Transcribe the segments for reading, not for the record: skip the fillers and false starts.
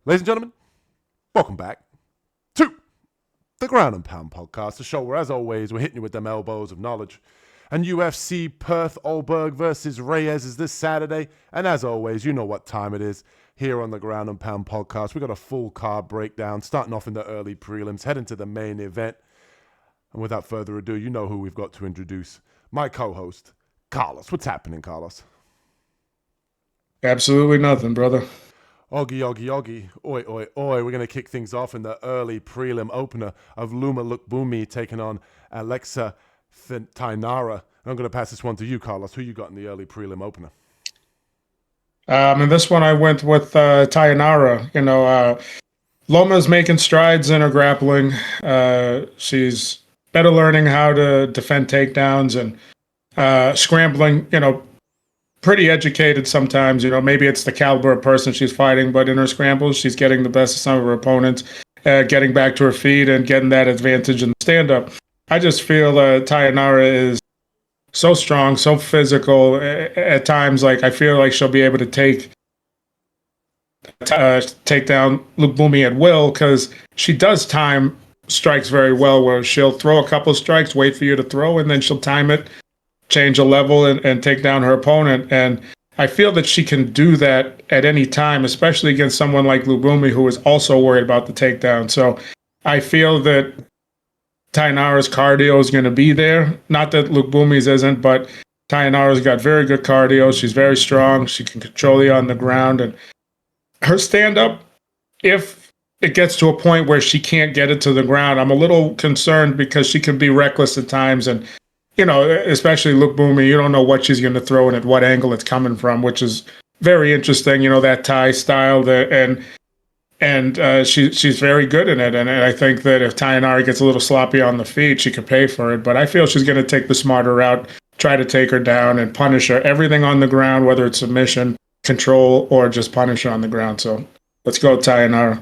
Ladies and gentlemen, welcome back to the Ground and Pound podcast, the show where, as always, we're hitting you with them elbows of knowledge. And UFC Perth versus Reyes is this Saturday. And as always, you know what time it is here on the Ground and Pound podcast. We got a full card breakdown, starting off in the early prelims, heading to the main event. And without further ado, you know who we've got to introduce. My co-host, Carlos. What's happening, Carlos? Absolutely nothing, brother. Oggy. Oi. We're going to kick things off in the early prelim opener of Loma Lookboonmee taking on Alexia Thainara. I'm going to pass this one to you, Carlos. Who you got in the early prelim opener? In this one, I went with Thainara. Loma's making strides in her grappling. She's better learning how to defend takedowns and scrambling, pretty educated sometimes. Maybe it's the caliber of person she's fighting, but in her scrambles, she's getting the best of some of her opponents, getting back to her feet and getting that advantage in the stand-up. I just feel Thainara is so strong, so physical. At times, I feel like she'll be able to take down Lookboonmee at will, because she does time strikes very well, where she'll throw a couple strikes, wait for you to throw, and then she'll time it, change a level, and take down her opponent. And I feel that she can do that at any time, especially against someone like Lookboonmee, who is also worried about the takedown. So I feel that Thainara's cardio is going to be there. Not that Lookboonmee's isn't, but Thainara's got very good cardio. She's very strong. She can control you on the ground. And her stand-up, if it gets to a point where she can't get it to the ground, I'm a little concerned, because she can be reckless at times. And especially Lookboonmee, you don't know what she's going to throw and at what angle it's coming from, which is very interesting. That Thai style, and she's very good in it. And I think that if Thainara gets a little sloppy on the feet, she could pay for it. But I feel she's going to take the smarter route, try to take her down and punish her. Everything on the ground, whether it's submission, control, or just punish her on the ground. So let's go Thainara.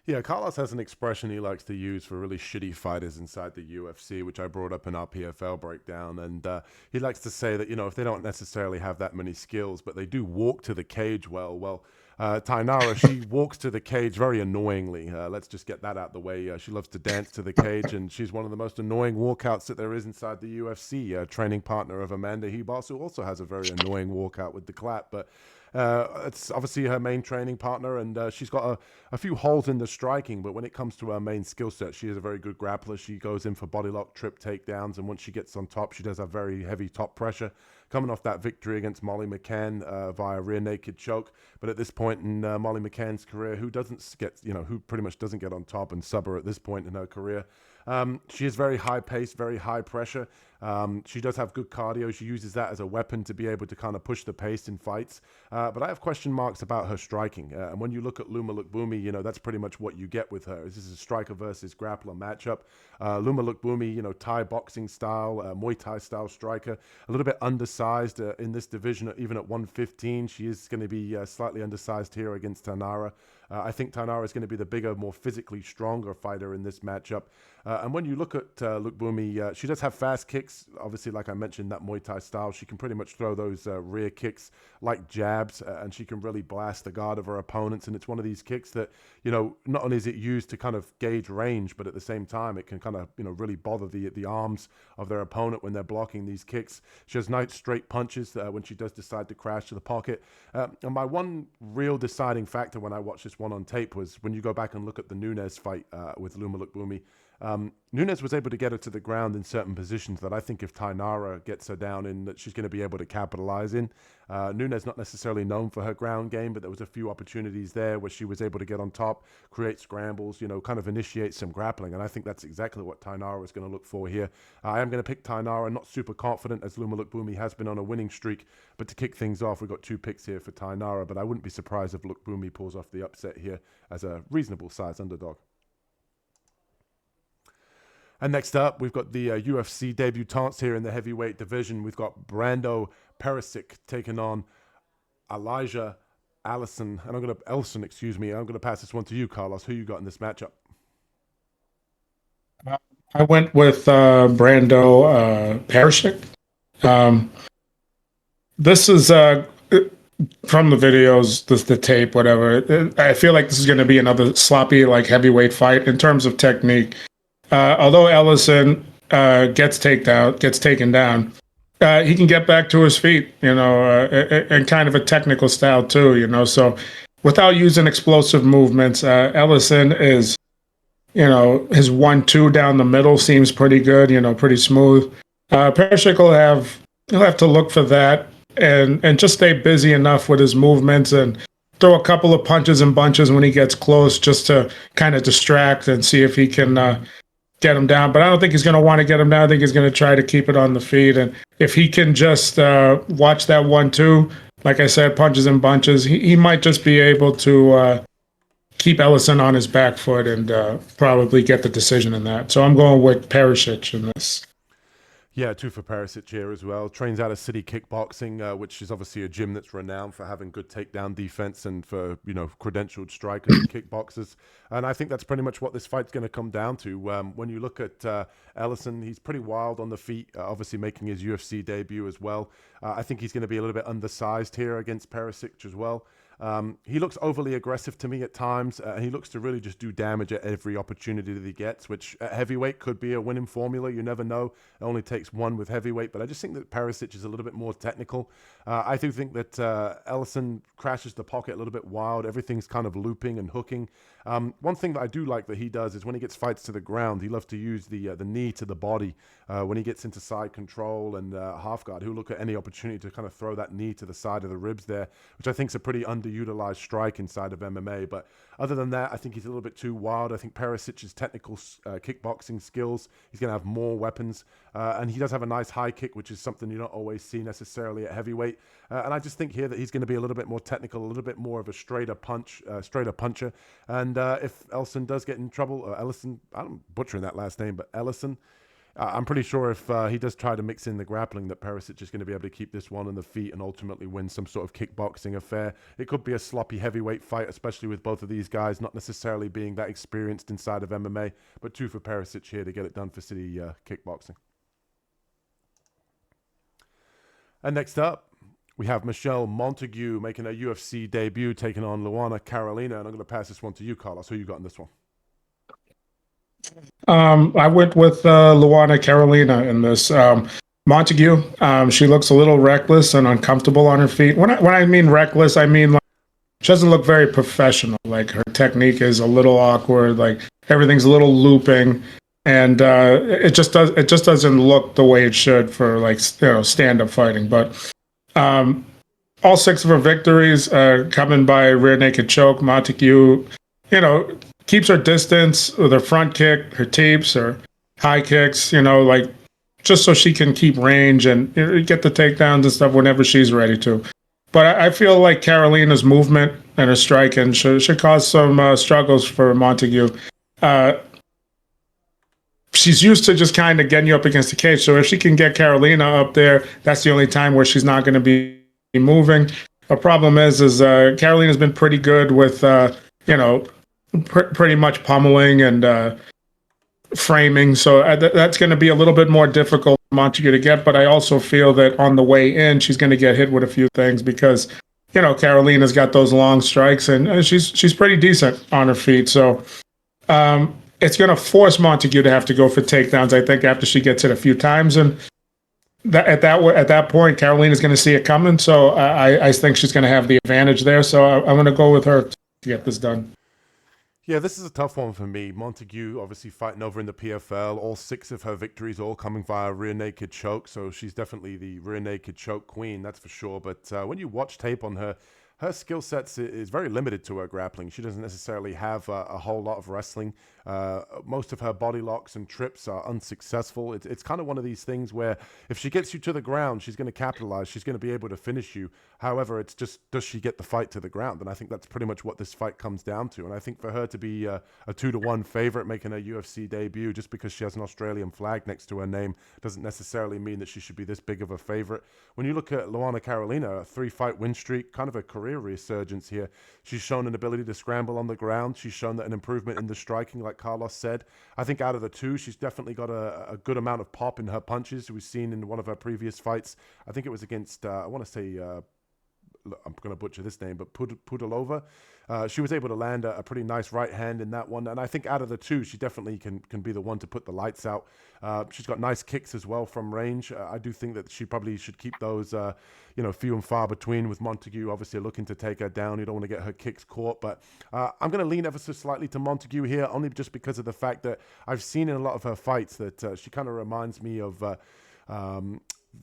Yeah, Carlos has an expression he likes to use for really shitty fighters inside the UFC, which I brought up in our PFL breakdown. And he likes to say that, if they don't necessarily have that many skills, but they do walk to the cage well, Thainara, she walks to the cage very annoyingly. Let's just get that out the way. She loves to dance to the cage, and she's one of the most annoying walkouts that there is inside the UFC. Training partner of Amanda Hebos, who also has a very annoying walkout with the clap. But it's obviously her main training partner, and she's got a few holes in the striking, but when it comes to her main skill set, she is a very good grappler. She goes in for body lock, trip takedowns, and once she gets on top, she does have very heavy top pressure. Coming off that victory against Molly McCann via rear naked choke, but at this point in Molly McCann's career, who pretty much doesn't get on top and sub her at this point in her career. She is very high paced, very high pressure. She does have good cardio. She uses that as a weapon to be able to kind of push the pace in fights. But I have question marks about her striking. And when you look at Loma Lookboonmee, that's pretty much what you get with her. This is a striker versus grappler matchup. Loma Lookboonmee, Thai boxing style, Muay Thai style striker, a little bit undersized in this division, even at 115. She is going to be slightly undersized here against Thainara. I think Thainara is going to be the bigger, more physically stronger fighter in this matchup. And when you look at Lookboonmee, she does have fast kicks. Obviously, like I mentioned, that Muay Thai style, she can pretty much throw those rear kicks like jabs, and she can really blast the guard of her opponents. And it's one of these kicks that, not only is it used to kind of gauge range, but at the same time, it can kind of, really bother the arms of their opponent when they're blocking these kicks. She has nice straight punches when she does decide to crash to the pocket. And my one real deciding factor when I watched this one on tape was when you go back and look at the Nunes fight with Loma Lookboonmee. Nunes was able to get her to the ground in certain positions that I think if Thainara gets her down in, that she's going to be able to capitalize in. Nunes not necessarily known for her ground game, but there was a few opportunities there where she was able to get on top, create scrambles, kind of initiate some grappling. And I think that's exactly what Thainara is going to look for here. I am going to pick Thainara, not super confident as Loma Lookboonmee has been on a winning streak. But to kick things off, we've got 2 picks here for Thainara, but I wouldn't be surprised if Lookboonmee pulls off the upset here as a reasonable size underdog. And next up, we've got the UFC debutantes here in the heavyweight division. We've got Brando Pericic taking on Ellison. Ellison, I'm going to pass this one to you, Carlos. Who you got in this matchup? I went with Brando Pericic. This is from the videos, the tape, whatever, I feel like this is going to be another sloppy, like heavyweight fight in terms of technique. Although Ellison gets taken down, he can get back to his feet, and kind of a technical style too, So without using explosive movements, Ellison is, his 1-2 down the middle seems pretty good, pretty smooth. Pericic he'll have to look for that and just stay busy enough with his movements and throw a couple of punches and bunches when he gets close, just to kind of distract and see if he can get him down. But I don't think he's going to want to get him down. I think he's going to try to keep it on the feet. And if he can just watch that 1-2, like I said, punches and bunches, he might just be able to keep Ellison on his back foot and probably get the decision in that. So I'm going with Pericic in this. Yeah, 2 for Pericic here as well. Trains out of City Kickboxing, which is obviously a gym that's renowned for having good takedown defense and for, credentialed strikers and kickboxers. And I think that's pretty much what this fight's going to come down to. When you look at Ellison, he's pretty wild on the feet, obviously making his UFC debut as well. I think he's going to be a little bit undersized here against Pericic as well. He looks overly aggressive to me at times, and he looks to really just do damage at every opportunity that he gets, which at heavyweight could be a winning formula. You never know. It only takes one with heavyweight, but I just think that Pericic is a little bit more technical. I do think that Ellison crashes the pocket a little bit wild. Everything's kind of looping and hooking. One thing that I do like that he does is when he gets fights to the ground, he loves to use the knee to the body. When he gets into side control and half guard, he'll look at any opportunity to kind of throw that knee to the side of the ribs there, which I think is a pretty underutilized strike inside of MMA. But other than that, I think he's a little bit too wild. I think Pericic's technical kickboxing skills, he's going to have more weapons. And he does have a nice high kick, which is something you don't always see necessarily at heavyweight. And I just think here that he's going to be a little bit more technical, a little bit more of a straighter puncher. And if Ellison does get in trouble, or Ellison, I'm butchering that last name, but Ellison, I'm pretty sure if he does try to mix in the grappling, that Pericic is going to be able to keep this one on the feet and ultimately win some sort of kickboxing affair. It could be a sloppy heavyweight fight, especially with both of these guys not necessarily being that experienced inside of MMA, but 2 for Pericic here to get it done for City Kickboxing. And next up, we have Michelle Montague making her UFC debut, taking on Luana Carolina. And I'm going to pass this one to you, Carlos. Who you got in this one? I went with Luana Carolina in this. Montague, she looks a little reckless and uncomfortable on her feet. When I mean reckless, I mean like she doesn't look very professional. Like her technique is a little awkward. Like everything's a little looping, and it just doesn't look the way it should for like stand up fighting. But all 6 of her victories coming by rear naked choke. Montague, keeps her distance with her front kick, her teeps, her high kicks, like just so she can keep range and get the takedowns and stuff whenever she's ready to. But I feel like Carolina's movement and her striking should cause some struggles for Montague. She's used to just kind of getting you up against the cage. So if she can get Carolina up there, that's the only time where she's not going to be moving. The problem is Carolina's been pretty good with, pretty much pummeling and framing. So that's going to be a little bit more difficult for Montague to get. But I also feel that on the way in, she's going to get hit with a few things because, Carolina's got those long strikes and she's pretty decent on her feet. So it's going to force Montague to have to go for takedowns, I think, after she gets hit a few times. And at that point, Carolina's going to see it coming. So I think she's going to have the advantage there. So I'm going to go with her to get this done. Yeah, this is a tough one for me. Montague, obviously fighting over in the PFL. All 6 of her victories all coming via rear naked choke. So she's definitely the rear naked choke queen, that's for sure. But when you watch tape on her, her skill sets is very limited to her grappling. She doesn't necessarily have a whole lot of wrestling. Most of her body locks and trips are unsuccessful. It's kind of one of these things where if she gets you to the ground, she's going to capitalize. She's going to be able to finish you. However, it's just, does she get the fight to the ground? And I think that's pretty much what this fight comes down to. And I think for her to be a 2-1 favorite making her UFC debut just because she has an Australian flag next to her name doesn't necessarily mean that she should be this big of a favorite. When you look at Luana Carolina, a 3-fight win streak, kind of a career resurgence here. She's shown an ability to scramble on the ground. She's shown that an improvement in the striking, like Carlos said. I think out of the 2, she's definitely got a good amount of pop in her punches. We've seen in one of her previous fights. I think it was against, I want to say, I'm going to butcher this name, but Pudilova. She was able to land a pretty nice right hand in that one, and I think out of the two, she definitely can be the one to put the lights out. She's got nice kicks as well from range. I do think that she probably should keep those, few and far between. With Montague obviously looking to take her down, you don't want to get her kicks caught. But I'm going to lean ever so slightly to Montague here, only just because of the fact that I've seen in a lot of her fights that she kind of reminds me of.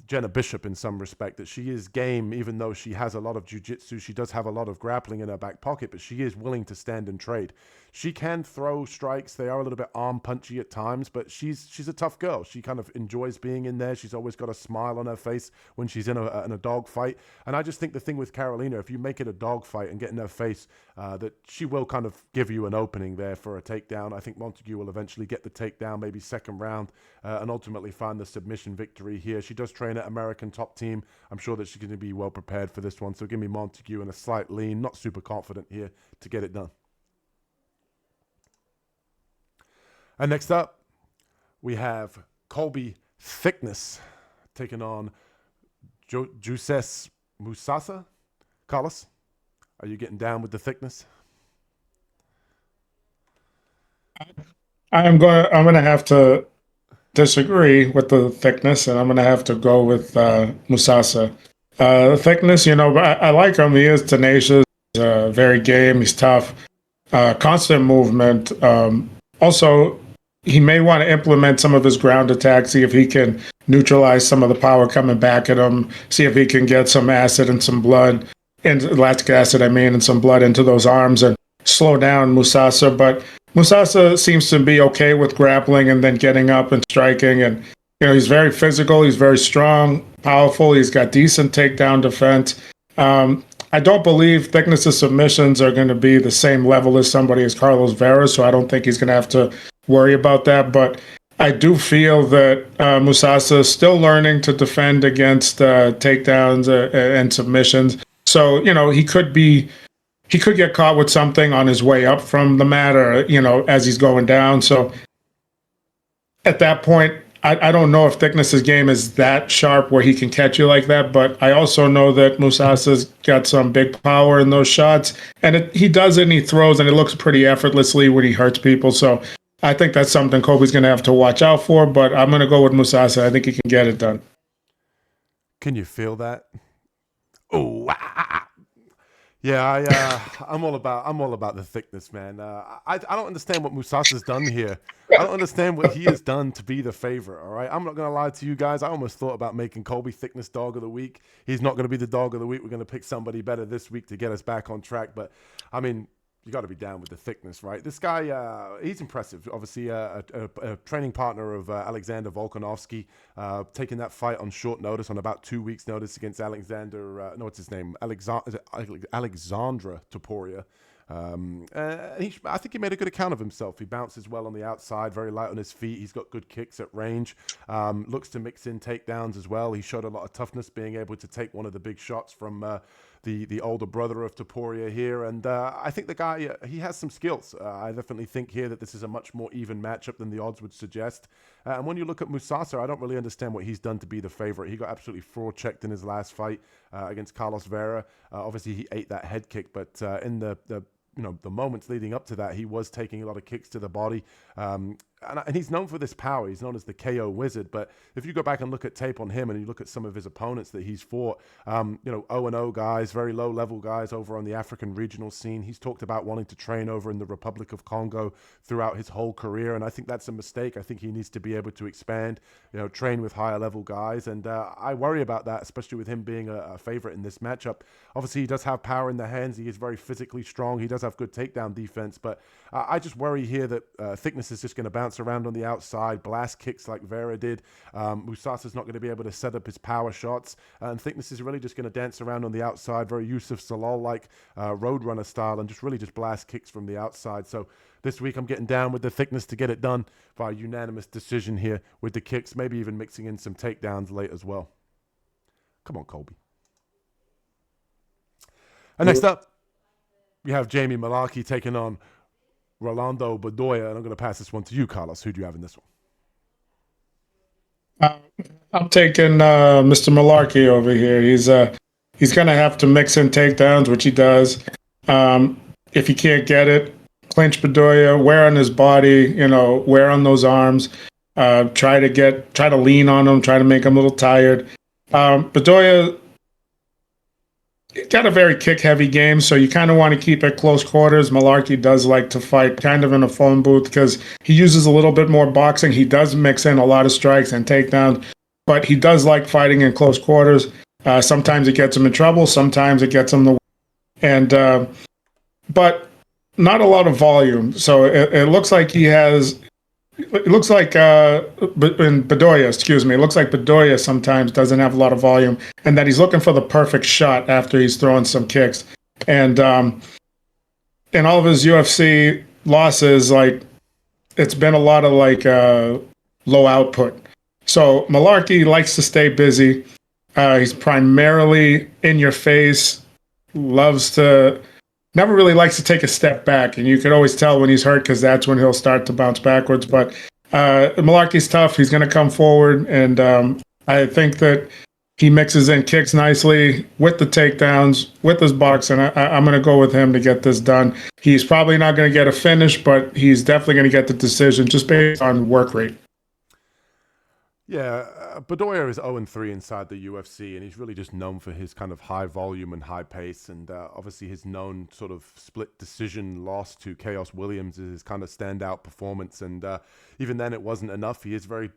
Jenna Bishop in some respect, that she is game, even though she has a lot of jiu-jitsu. She does have a lot of grappling in her back pocket, but she is willing to stand and trade. She can throw strikes. They are a little bit arm punchy at times, but she's a tough girl. She kind of enjoys being in there. She's always got a smile on her face when she's in a dog fight. And I just think the thing with Carolina, if you make it a dog fight and get in her face, that she will kind of give you an opening there for a takedown. I think Montague will eventually get the takedown, maybe second round, and ultimately find the submission victory here. She does train at American Top Team. I'm sure that she's going to be well prepared for this one. So give me Montague and a slight lean, not super confident here to get it done. And next up, we have Colby Thicknesse taking on Josias Musasa. Carlos, are you getting down with the Thicknesse? I'm gonna have to disagree with the Thicknesse, and I'm gonna have to go with Musasa. Thicknesse, I like him. He is tenacious, very game. He's tough, constant movement. Also, he may want to implement some of his ground attacks, see if he can neutralize some of the power coming back at him, see if he can get some acid and some blood, and lactic acid, and some blood into those arms and slow down Musasa. But Musasa seems to be okay with grappling and then getting up and striking. And, he's very physical. He's very strong, powerful. He's got decent takedown defense. I don't believe Thicknesse's submissions are going to be the same level as somebody as Carlos Vera, so I don't think he's going to have to worry about that. But I do feel that Musasa is still learning to defend against takedowns and submissions. So, he could get caught with something on his way up from the mat or, as he's going down. So at that point, I don't know if Thicknesse's game is that sharp where he can catch you like that, but I also know that Musasa's got some big power in those shots, and he does it and he throws, and it looks pretty effortlessly when he hurts people. So I think that's something Colby's going to have to watch out for, but I'm going to go with Musasa. I think he can get it done. Can you feel that? Oh, yeah, I'm all about the Thicknesse, man. I don't understand what Musasa's done here. I don't understand what he has done to be the favorite. All right, I'm not gonna lie to you guys. I almost thought about making Colby Thicknesse dog of the week. He's not gonna be the dog of the week. We're gonna pick somebody better this week to get us back on track. But I mean, you got to be down with the Thicknesse, right? This guy, he's impressive. Obviously, a training partner of Alexander Volkanovski, taking that fight on short notice, on about 2 weeks' notice against Alexandra Topuria. I think he made a good account of himself. He bounces well on the outside, very light on his feet. He's got good kicks at range. Looks to mix in takedowns as well. He showed a lot of toughness, being able to take one of the big shots from the older brother of Topuria here. And I think the guy, he has some skills. I definitely think here that this is a much more even matchup than the odds would suggest. And when you look at Musasa, I don't really understand what he's done to be the favorite. He got absolutely fraud-checked in his last fight against Carlos Vera. Obviously, he ate that head kick, but in the moments leading up to that, he was taking a lot of kicks to the body. And he's known for this power. He's known as the KO wizard. But if you go back and look at tape on him and you look at some of his opponents that he's fought, 0-0 guys, very low-level guys over on the African regional scene. He's talked about wanting to train over in the Republic of Congo throughout his whole career, and I think that's a mistake. I think he needs to be able to expand, train with higher-level guys, and I worry about that, especially with him being a favorite in this matchup. Obviously, he does have power in the hands. He is very physically strong. He does have good takedown defense, but I just worry here that Thicknesse is just going to bounce around on the outside, blast kicks like Vera did. Musasa's not going to be able to set up his power shots, and Thicknesse is really just going to dance around on the outside, very Yusuf Salal-like Roadrunner style, and just blast kicks from the outside. So this week I'm getting down with the Thicknesse to get it done by unanimous decision here with the kicks, maybe even mixing in some takedowns late as well. Come on, Colby. And next up, we have Jamie Mullarkey taking on Rolando Bedoya, and I'm going to pass this one to you, Carlos. Who do you have in this one? I'm taking Mr. Mullarkey over here. He's He's going to have to mix in takedowns, which he does. If he can't get it, clinch Bedoya, wear on his body, wear on those arms. Try to lean on him, try to make him a little tired. Bedoya got a very kick-heavy game, so you kind of want to keep it close quarters. Mullarkey does like to fight kind of in a phone booth because he uses a little bit more boxing. He does mix in a lot of strikes and takedowns, but he does like fighting in close quarters. Sometimes it gets him in trouble. Sometimes it gets him the win. But not a lot of volume. So it looks like he has. It looks like in Bedoya, excuse me. It looks like Bedoya sometimes doesn't have a lot of volume, and that he's looking for the perfect shot after he's throwing some kicks. And in all of his UFC losses, it's been a lot of low output. So Mullarkey likes to stay busy. He's primarily in your face. Never really likes to take a step back, and you could always tell when he's hurt because that's when he'll start to bounce backwards. But Mullarkey's tough. He's going to come forward, and I think that he mixes in kicks nicely with the takedowns, with his boxing. I'm going to go with him to get this done. He's probably not going to get a finish, but he's definitely going to get the decision just based on work rate. Yeah, Bedoya is 0-3 inside the UFC, and he's really just known for his kind of high volume and high pace, and obviously his known sort of split decision loss to Chaos Williams is his kind of standout performance, and even then it wasn't enough. He is very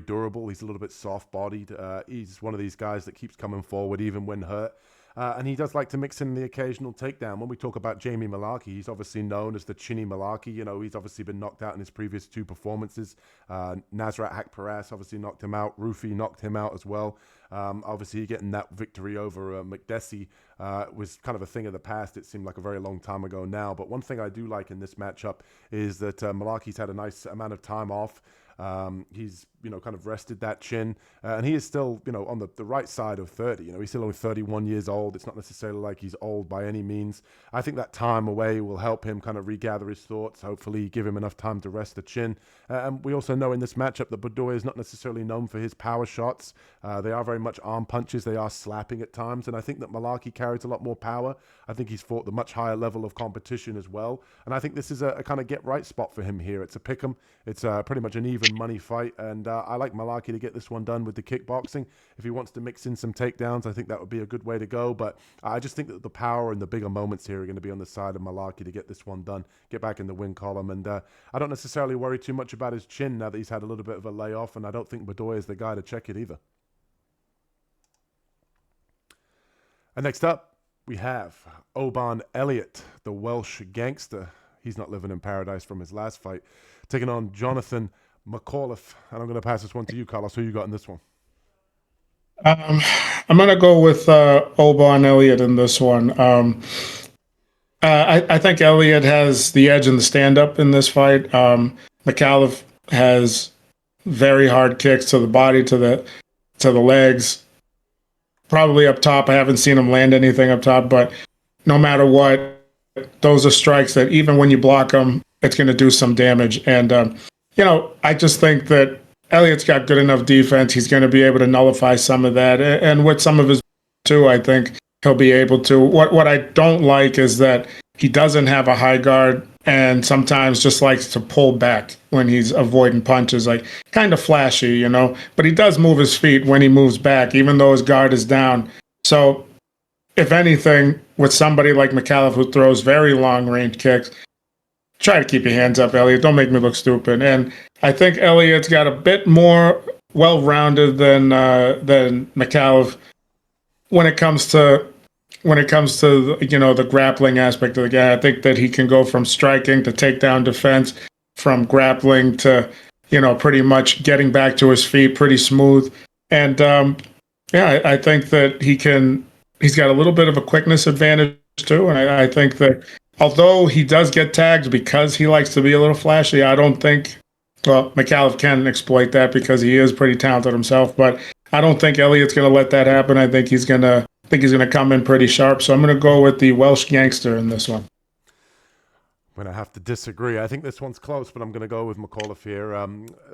durable. He's a little bit soft-bodied. He's one of these guys that keeps coming forward even when hurt. And he does like to mix in the occasional takedown. When we talk about Jamie Mullarkey, he's obviously known as the chinny Mullarkey. He's obviously been knocked out in his previous two performances. Nasrat Haqparast obviously knocked him out. Rufi knocked him out as well. Obviously, getting that victory over McDessie was kind of a thing of the past. It seemed like a very long time ago now. But one thing I do like in this matchup is that Mullarkey's had a nice amount of time off. He's kind of rested that chin, and he is still on the right side of 30. He's still only 31 years old. It's not necessarily like he's old by any means. I think that time away will help him kind of regather his thoughts, hopefully give him enough time to rest the chin. And we also know in this matchup that Bedoya is not necessarily known for his power shots. They are very much arm punches. They are slapping at times, and I think that Mullarkey carries a lot more power. I think he's fought the much higher level of competition as well, and I think this is a kind of get right spot for him here. It's a pick'em. It's pretty much an even money fight, and I like Mullarkey to get this one done with the kickboxing. If he wants to mix in some takedowns, I think that would be a good way to go, but I just think that the power and the bigger moments here are going to be on the side of Mullarkey to get this one done, get back in the win column, and I don't necessarily worry too much about his chin now that he's had a little bit of a layoff, and I don't think Bedoya is the guy to check it either. And next up, we have Oban Elliott, the Welsh gangster. He's not living in paradise from his last fight, taking on Jonathan Micallef. And I'm going to pass this one to you, Carlos. Who you got in this one? I'm going to go with Oban Elliott in this one. I think Elliott has the edge in the stand-up in this fight. Micallef has very hard kicks to the body, to the legs, probably up top. I haven't seen him land anything up top, but no matter what, those are strikes that even when you block them, it's going to do some damage. And I just think that Elliott's got good enough defense. He's going to be able to nullify some of that. And with some of his too, I think he'll be able to. What I don't like is that he doesn't have a high guard and sometimes just likes to pull back when he's avoiding punches, like kind of flashy, But he does move his feet when he moves back, even though his guard is down. So if anything, with somebody like Micallef who throws very long-range kicks, try to keep your hands up, Elliott. Don't make me look stupid. And I think Elliott's got a bit more well-rounded than Micallef when it comes to the grappling aspect of the guy. I think that he can go from striking to takedown defense, from grappling to pretty much getting back to his feet pretty smooth. And I think that he's got a little bit of a quickness advantage too. And I think that although he does get tagged because he likes to be a little flashy, I don't think, Micallef can exploit that because he is pretty talented himself, but I don't think Elliott's going to let that happen. I think he's going to come in pretty sharp. So I'm going to go with the Welsh gangster in this one. I'm going to have to disagree. I think this one's close, but I'm going to go with Micallef here.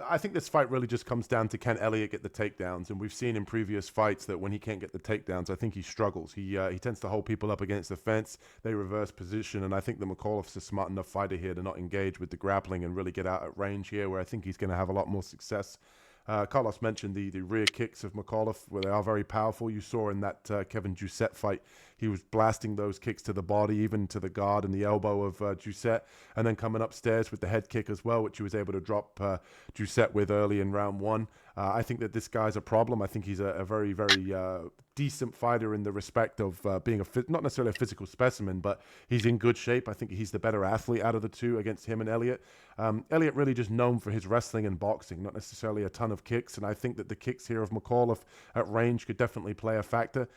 I think this fight really just comes down to can Elliott get the takedowns, and we've seen in previous fights that when he can't get the takedowns, I think he struggles. He tends to hold people up against the fence. They reverse position, and I think that Micallef's a smart enough fighter here to not engage with the grappling and really get out at range here, where I think he's going to have a lot more success. Carlos mentioned the rear kicks of Micallef, where they are very powerful. You saw in that Kevin Doucette fight, he was blasting those kicks to the body, even to the guard and the elbow of Doucette, and then coming upstairs with the head kick as well, which he was able to drop Doucette with early in round one. I think that this guy's a problem. I think he's a very, very decent fighter in the respect of being not necessarily a physical specimen, but he's in good shape. I think he's the better athlete out of the two against him and Elliott. Elliott really just known for his wrestling and boxing, not necessarily a ton of kicks, and I think that the kicks here of Micallef at range could definitely play a factor.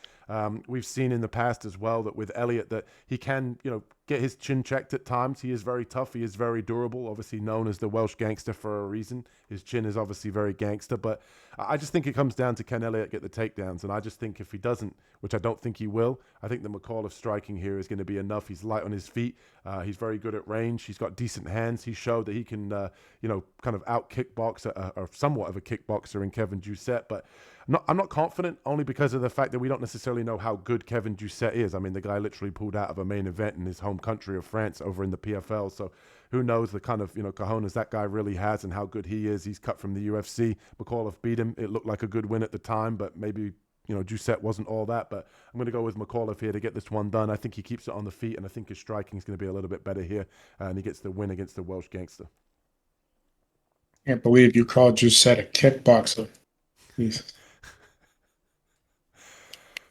We've seen in the past as well that with Elliott that he can, get his chin checked at times. He is very tough. He is very durable, obviously known as the Welsh gangster for a reason. His chin is obviously very gangster, but I just think it comes down to can Elliott get the takedowns, and I just think if he doesn't, which I don't think he will, I think the Micallef striking here is going to be enough. He's light on his feet. He's very good at range. He's got decent hands. He showed that he can, kind of out kickbox or somewhat of a kickboxer in Kevin Doucette, but I'm not confident only because of the fact that we don't necessarily know how good Kevin Doucette is. I mean, the guy literally pulled out of a main event in his home country of France over in the PFL. So who knows the kind of, cojones that guy really has and how good he is. He's cut from the UFC. Micallef beat him. It looked like a good win at the time, but maybe, Doucette wasn't all that. But I'm going to go with Micallef here to get this one done. I think he keeps it on the feet, and I think his striking is going to be a little bit better here. And he gets the win against the Welsh gangster. Can't believe you called Doucette a kickboxer. Jesus.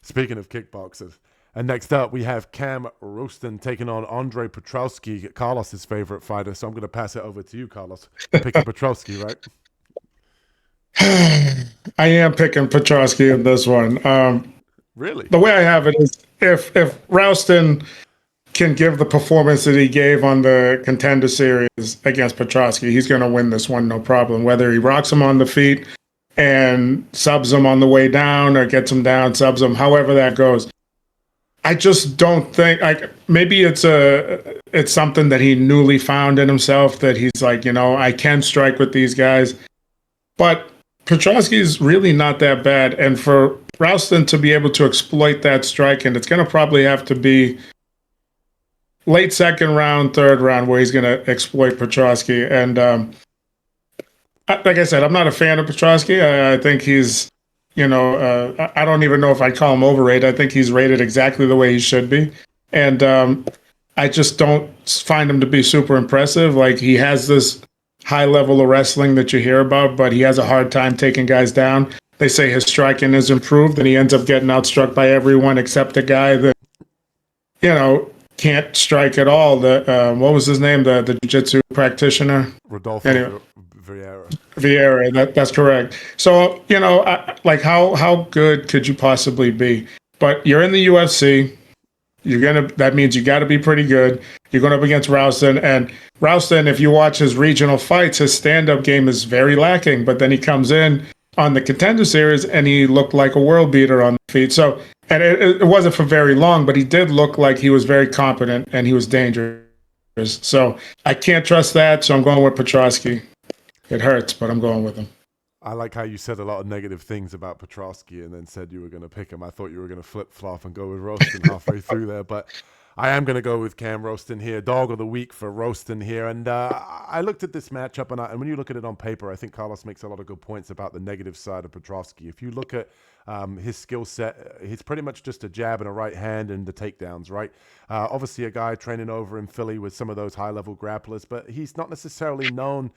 Speaking of kickboxers, and next up we have Cam Rowston taking on Andre Petroski, Carlos's favorite fighter. So I'm going to pass it over to you, Carlos. Picking Petroski, right? I am picking Petroski in this one. Really? The way I have it is if Rowston can give the performance that he gave on the Contender Series against Petroski, he's going to win this one, no problem. Whether he rocks him on the feet and subs him on the way down or gets him down, subs him, however that goes. I just don't think, maybe it's something that he newly found in himself, that he's like, I can strike with these guys. But Petroski's really not that bad. And for Rowston to be able to exploit that strike, and it's going to probably have to be late second round, third round, where he's going to exploit Petroski. And like I said, I'm not a fan of Petroski. I think he's, I don't even know if I'd call him overrated. I think he's rated exactly the way he should be. And I just don't find him to be super impressive. Like, he has this high level of wrestling that you hear about, but he has a hard time taking guys down. They say his striking has improved, and he ends up getting outstruck by everyone except the guy that, can't strike at all. What was his name? The jiu-jitsu practitioner? Rodolfo. Anyway. Vieira, that's correct. So, how good could you possibly be? But you're in the UFC. That means you got to be pretty good. You're going up against Rowston, and Rowston, if you watch his regional fights, his stand-up game is very lacking, but then he comes in on the Contender Series and he looked like a world beater on the feet. So, and it wasn't for very long, but he did look like he was very competent and he was dangerous. So I can't trust that, so I'm going with Petroski. It hurts, but I'm going with him. I like how you said a lot of negative things about Petroski and then said you were going to pick him. I thought you were going to flip-flop and go with Rowston halfway through there, but I am going to go with Cam Rowston here. Dog of the week for Rowston here. And I looked at this matchup, and when you look at it on paper, I think Carlos makes a lot of good points about the negative side of Petroski. If you look at his skill set, he's pretty much just a jab and a right hand and the takedowns, right? Obviously a guy training over in Philly with some of those high-level grapplers, but he's not necessarily known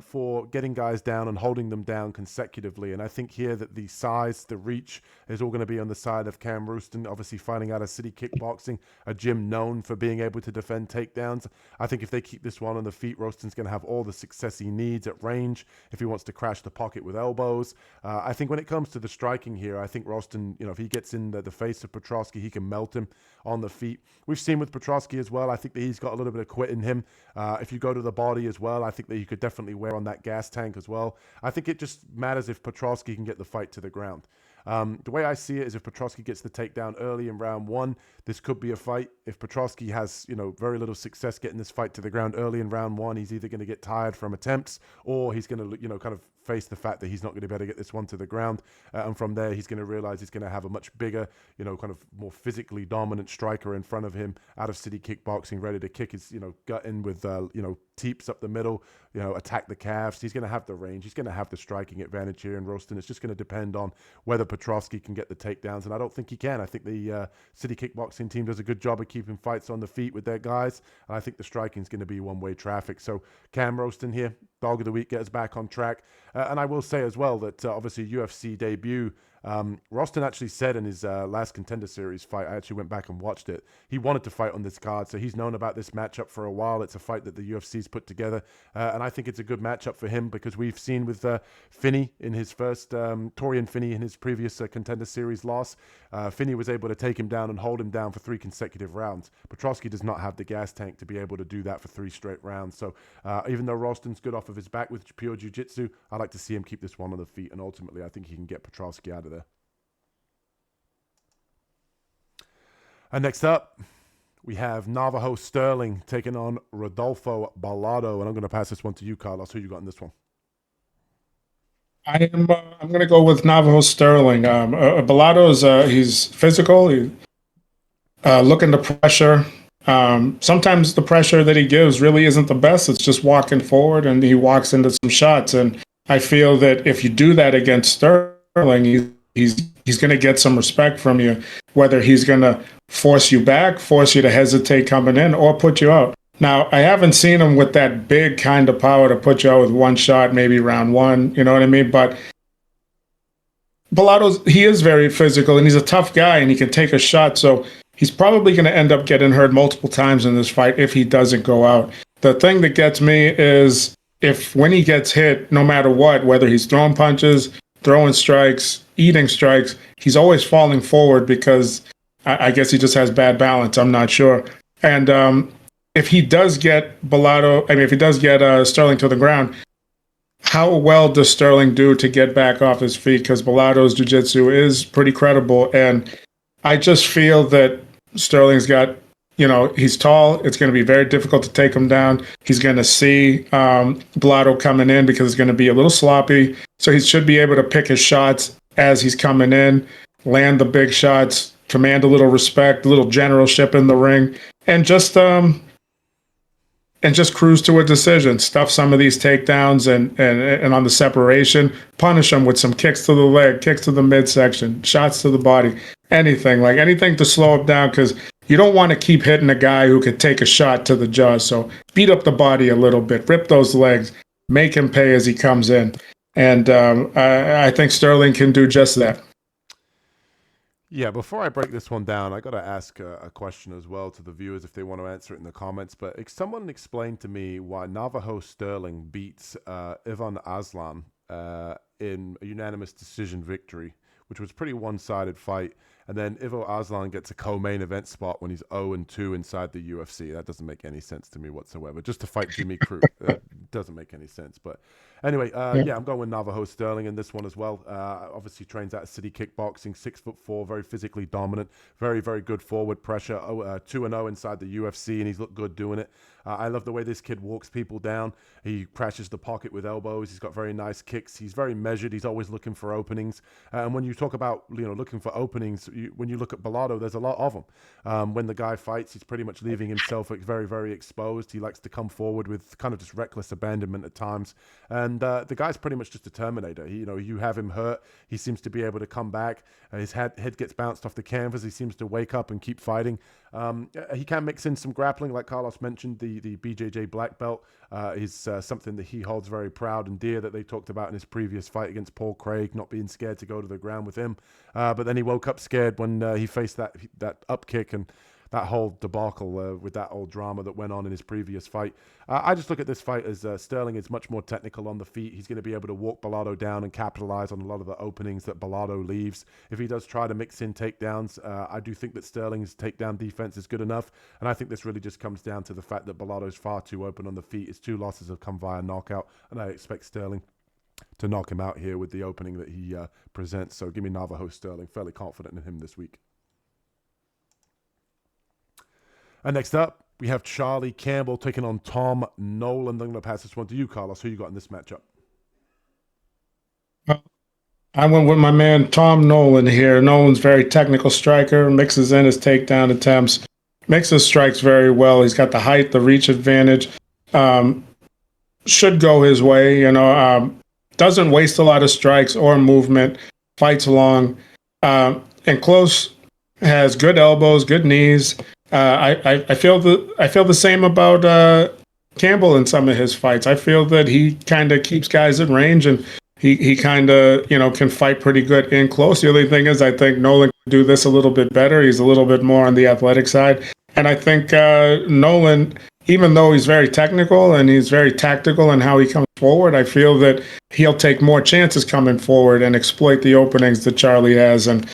for getting guys down and holding them down consecutively. And I think here that the size, the reach is all going to be on the side of Cam Rowston, obviously fighting out of City Kickboxing, a gym known for being able to defend takedowns. I think if they keep this one on the feet, Rowston's going to have all the success he needs at range if he wants to crash the pocket with elbows. I think when it comes to the striking here, I think Rowston, if he gets in the face of Petroski, he can melt him on the feet. We've seen with Petroski as well, I think that he's got a little bit of quit in him. If you go to the body as well, I think that you could definitely wear on that gas tank as well. I think it just matters if Petroski can get the fight to the ground. The way I see it is if Petroski gets the takedown early in round one, this could be a fight. If Petroski has, very little success getting this fight to the ground early in round one, he's either going to get tired from attempts or he's going to, kind of face the fact that he's not going to be able to get this one to the ground. And from there, he's going to realize he's going to have a much bigger, kind of more physically dominant striker in front of him out of city kickboxing, ready to kick his, gut in with, teeps up the middle, attack the calves. He's going to have the range. He's going to have the striking advantage here in Rowston. It's just going to depend on whether Petroski can get the takedowns. And I don't think he can. I think the city kickboxing team does a good job of keeping fights on the feet with their guys. And I think the striking is going to be one-way traffic. So Cam Rowston here, dog of the week, get us back on track. And I will say as well that obviously UFC debut, Rowston actually said in his last Contender Series fight, I actually went back and watched it, he wanted to fight on this card, so he's known about this matchup for a while. It's a fight that the UFC's put together, and I think it's a good matchup for him because we've seen with Finney in his first, Torian Finney in his previous Contender Series loss, Finney was able to take him down and hold him down for 3 consecutive rounds. Petroski does not have the gas tank to be able to do that for 3 straight rounds, so even though Rowston's good off of his back with pure jiu-jitsu, I like to see him keep this one on the feet, and ultimately I think he can get Petroski out of there. And next up, we have Navajo Stirling taking on Rodolfo Bellato. And I'm going to pass this one to you, Carlos. Who you got in this one? I'm going to go with Navajo Stirling. Bellato is he's physical. He's looking to pressure. Sometimes the pressure that he gives really isn't the best. It's just walking forward, and he walks into some shots. And I feel that if you do that against Stirling, he's going to get some respect from you, whether he's going to force you back, force you to hesitate coming in, or put you out. Now, I haven't seen him with that big kind of power to put you out with one shot, maybe round one, you know what I mean? But he is very physical, and he's a tough guy, and he can take a shot, so he's probably going to end up getting hurt multiple times in this fight if he doesn't go out. The thing that gets me is when he gets hit, no matter what, whether he's throwing punches, throwing strikes, eating strikes, he's always falling forward because I guess he just has bad balance. I'm not sure. And if he does get Stirling to the ground, how well does Stirling do to get back off his feet? Because Bellato's jiu-jitsu is pretty credible. And I just feel that Stirling's got, he's tall. It's going to be very difficult to take him down. He's going to see Bellato coming in because it's going to be a little sloppy. So he should be able to pick his shots as he's coming in, land the big shots, command a little respect, a little generalship in the ring, and just cruise to a decision. Stuff some of these takedowns and on the separation, punish him with some kicks to the leg, kicks to the midsection, shots to the body, anything to slow him down, because you don't want to keep hitting a guy who could take a shot to the jaw. So beat up the body a little bit, rip those legs, make him pay as he comes in. And I think Stirling can do just that. Yeah, before I break this one down, I got to ask a question as well to the viewers if they want to answer it in the comments. But someone explain to me why Navajo Stirling beats Ivan Aslan in a unanimous decision victory, which was a pretty one-sided fight. And then Ivo Aslan gets a co-main event spot when he's 0-2 inside the UFC. That doesn't make any sense to me whatsoever. Just to fight Jimmy Crute, that doesn't make any sense. But anyway, I'm going with Navajo Stirling in this one as well. Obviously trains out of city kickboxing, 6'4", very physically dominant, very, very good forward pressure, 2-0 inside the UFC, and he's looked good doing it. I love the way this kid walks people down. He crashes the pocket with elbows. He's got very nice kicks. He's very measured. He's always looking for openings. And when you talk about looking for openings, when you look at Bellato, there's a lot of them. When the guy fights, he's pretty much leaving himself very, very exposed. He likes to come forward with kind of just reckless abandonment at times. And the guy's pretty much just a Terminator. You have him hurt. He seems to be able to come back. His head gets bounced off the canvas. He seems to wake up and keep fighting. He can mix in some grappling, like Carlos mentioned. The BJJ black belt is something that he holds very proud and dear, that they talked about in his previous fight against Paul Craig, not being scared to go to the ground with him. But then he woke up scared when he faced that up kick and that whole debacle with that old drama that went on in his previous fight. I just look at this fight as Stirling is much more technical on the feet. He's going to be able to walk Bellato down and capitalize on a lot of the openings that Bellato leaves. If he does try to mix in takedowns, I do think that Stirling's takedown defense is good enough. And I think this really just comes down to the fact that Bellato's far too open on the feet. His 2 losses have come via knockout, and I expect Stirling to knock him out here with the opening that he presents. So give me Navajo Stirling. Fairly confident in him this week. And next up, we have Charlie Campbell taking on Tom Nolan. I'm going to pass this one to you, Carlos. Who you got in this matchup? I went with my man Tom Nolan here. Nolan's very technical striker, mixes in his takedown attempts, mixes strikes very well. He's got the height, the reach advantage. Should go his way, doesn't waste a lot of strikes or movement, fights long, and close, has good elbows, good knees. I feel the same about Campbell in some of his fights. I feel that he kind of keeps guys at range, and he kind of can fight pretty good in close. The only thing is, I think Nolan can do this a little bit better. He's a little bit more on the athletic side, and I think Nolan, even though he's very technical and he's very tactical in how he comes forward, I feel that he'll take more chances coming forward and exploit the openings that Charlie has. And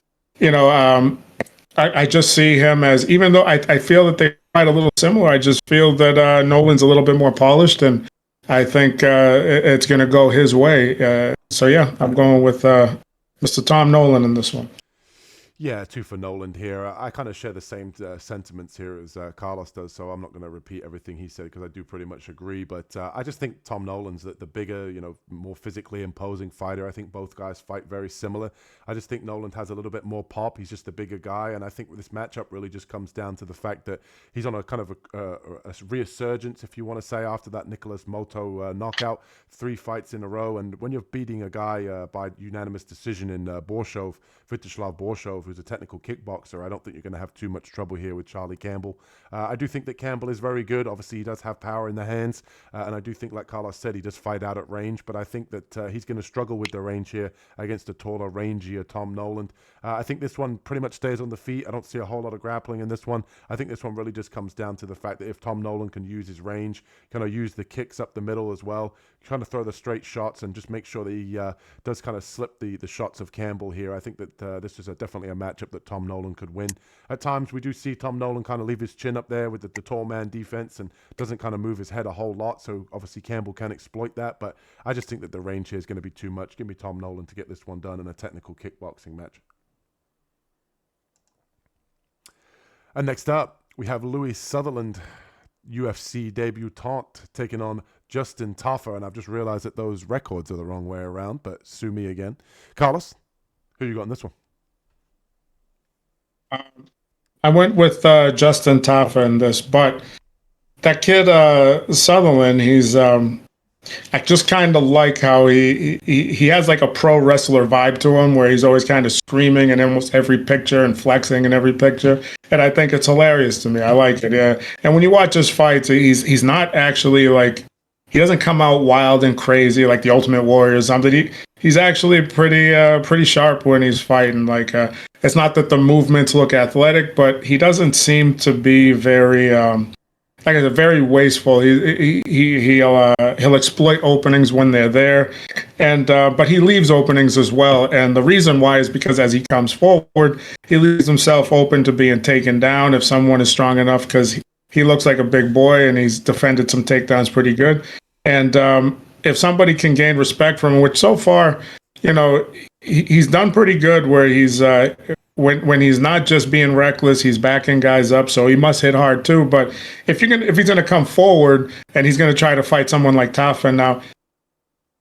I just see him as, even though I feel that they fight a little similar, I just feel that Nolan's a little bit more polished, and I think it's going to go his way. So yeah, I'm going with Mr. Tom Nolan in this one. Yeah, 2 for Nolan here. I kind of share the same sentiments here as Carlos does, so I'm not going to repeat everything he said because I do pretty much agree. But I just think Tom Nolan's the bigger, more physically imposing fighter. I think both guys fight very similar. I just think Nolan has a little bit more pop. He's just a bigger guy, and I think this matchup really just comes down to the fact that he's on a kind of a resurgence, if you want to say, after that Nicholas Moto knockout, 3 fights in a row. And when you're beating a guy by unanimous decision in Borshov, Vyacheslav Borshov, who's a technical kickboxer, I don't think you're going to have too much trouble here with Charlie Campbell. I do think that Campbell is very good. Obviously, he does have power in the hands, and I do think, like Carlos said, he does fight out at range, but I think that he's going to struggle with the range here against a taller, rangier Tom Nolan. I think this one pretty much stays on the feet. I don't see a whole lot of grappling in this one. I think this one really just comes down to the fact that if Tom Nolan can use his range, kind of use the kicks up the middle as well, trying to throw the straight shots and just make sure that he does kind of slip the shots of Campbell here, I think that this is definitely a matchup that Tom Nolan could win. At times, we do see Tom Nolan kind of leave his chin up there with the tall man defense and doesn't kind of move his head a whole lot, so obviously Campbell can exploit that, but I just think that the range here is going to be too much. Give me Tom Nolan to get this one done in a technical kickboxing match. And next up, we have Louie Sutherland, UFC debutant, taking on Justin Tafa, and I've just realized that those records are the wrong way around, but sue me again. Carlos, who you got in this one? I went with Justin Tafa in this, but that kid Sutherland, he's I just kind of like how he has like a pro wrestler vibe to him, where he's always kind of screaming in almost every picture and flexing in every picture, and I think it's hilarious to me. I like it, yeah. And when you watch his fights, he's not actually like, he doesn't come out wild and crazy like the Ultimate Warrior or something. He's actually pretty sharp when he's fighting. Like it's not that the movements look athletic, but he doesn't seem to be very like I said, very wasteful. He'll exploit openings when they're there, and but he leaves openings as well. And the reason why is because as he comes forward, he leaves himself open to being taken down if someone is strong enough, because he looks like a big boy and he's defended some takedowns pretty good. And if somebody can gain respect from him, which so far, he's done pretty good, where he's when he's not just being reckless, he's backing guys up. So he must hit hard too. But if he's gonna come forward and he's gonna try to fight someone like Tafa now,